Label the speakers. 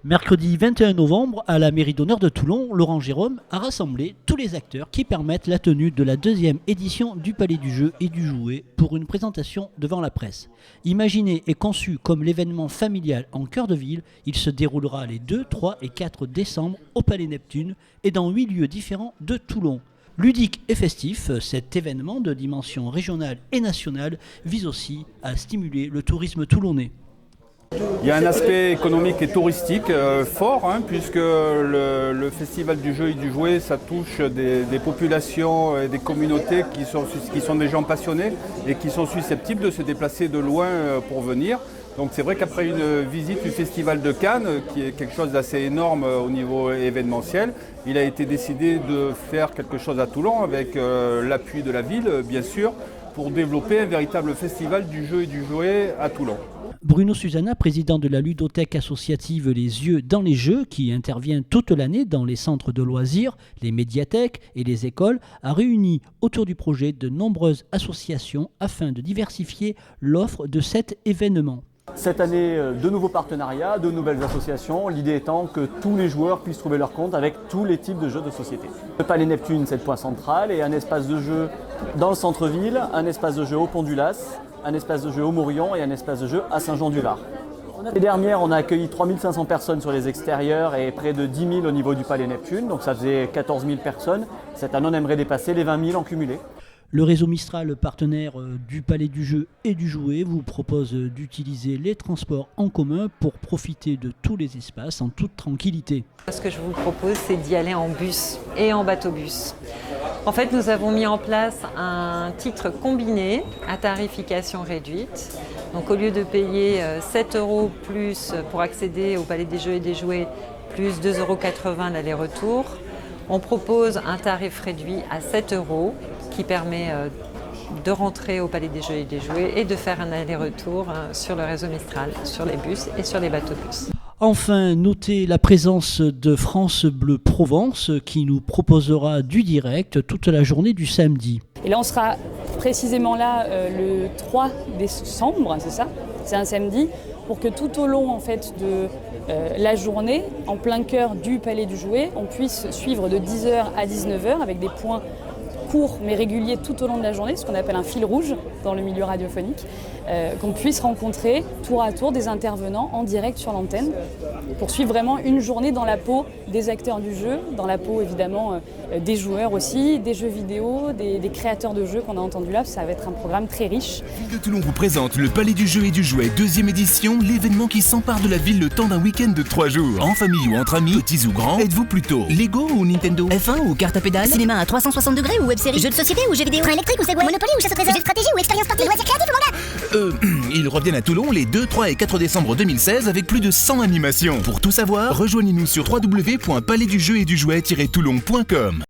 Speaker 1: Mercredi 21 novembre, à la mairie d'honneur de Toulon, Laurent Jérôme a rassemblé tous les acteurs qui permettent la tenue de la deuxième édition du Palais du Jeu et du Jouet pour une présentation devant la presse. Imaginé et conçu comme l'événement familial en cœur de ville, il se déroulera les 2, 3 et 4 décembre au Palais Neptune et dans 8 lieux différents de Toulon. Ludique et festif, cet événement de dimension régionale et nationale vise aussi à stimuler le tourisme toulonnais.
Speaker 2: Il y a un aspect économique et touristique fort, puisque le Festival du Jeu et du Jouet, ça touche des populations et des communautés qui sont des gens passionnés et qui sont susceptibles de se déplacer de loin pour venir. Donc c'est vrai qu'après une visite du Festival de Cannes, qui est quelque chose d'assez énorme au niveau événementiel, il a été décidé de faire quelque chose à Toulon avec l'appui de la ville, bien sûr, pour développer un véritable festival du jeu et du jouet à Toulon.
Speaker 1: Bruno Susana, président de la ludothèque associative Les Yeux dans les Jeux, qui intervient toute l'année dans les centres de loisirs, les médiathèques et les écoles, a réuni autour du projet de nombreuses associations afin de diversifier l'offre de cet événement.
Speaker 3: Cette année, de nouveaux partenariats, de nouvelles associations, l'idée étant que tous les joueurs puissent trouver leur compte avec tous les types de jeux de société. Le Palais Neptune, c'est le point central, et un espace de jeu dans le centre-ville, un espace de jeu au Pont du Las, un espace de jeu au Morillon et un espace de jeu à Saint-Jean-du-Var. L'année dernière, on a accueilli 3500 personnes sur les extérieurs et près de 10 000 au niveau du Palais Neptune, donc ça faisait 14 000 personnes. Cette année, on aimerait dépasser les 20 000 en cumulé.
Speaker 1: Le réseau Mistral, partenaire du Palais du Jeu et du Jouet, vous propose d'utiliser les transports en commun pour profiter de tous les espaces en toute tranquillité.
Speaker 4: Ce que je vous propose, c'est d'y aller en bus et en bateau-bus. En fait, nous avons mis en place un titre combiné à tarification réduite. Donc au lieu de payer 7 € plus pour accéder au Palais des Jeux et des Jouets, plus 2,80 € l'aller-retour, on propose un tarif réduit à 7 € qui permet de rentrer au Palais des Jeux et des Jouets et de faire un aller-retour sur le réseau Mistral, sur les bus et sur les bateaux-bus.
Speaker 1: Enfin, notez la présence de France Bleu Provence qui nous proposera du direct toute la journée du samedi.
Speaker 5: Et là, on sera précisément là le 3 décembre, c'est ça ? C'est un samedi, pour que tout au long en fait, de la journée, en plein cœur du Palais du Jouet, on puisse suivre de 10h à 19h avec des points court mais régulier tout au long de la journée, ce qu'on appelle un fil rouge dans le milieu radiophonique, qu'on puisse rencontrer tour à tour des intervenants en direct sur l'antenne pour suivre vraiment une journée dans la peau des acteurs du jeu, dans la peau évidemment des joueurs aussi, des jeux vidéo, des créateurs de jeux qu'on a entendus là. Ça va être un programme très riche.
Speaker 6: Ville de Toulon vous présente le Palais du Jeu et du Jouet, 2e édition, l'événement qui s'empare de la ville le temps d'un week-end de 3 jours. En famille ou entre amis, petits ou grands, êtes-vous plutôt Lego ou Nintendo,
Speaker 7: F1 ou carte à pédale, cinéma à 360 degrés ou web-série, jeux de société ou jeux vidéo, train électrique ou Segway, Monopoly ou chasse au trésor, jeux de stratégie ou expérience sportive, loisirs créatifs ou manga.
Speaker 6: Ils reviennent à Toulon les 2, 3 et 4 décembre 2016 avec plus de 100 animations. Pour tout savoir, rejoignez-nous sur www.palaisdujeuetdujouet-toulon.com.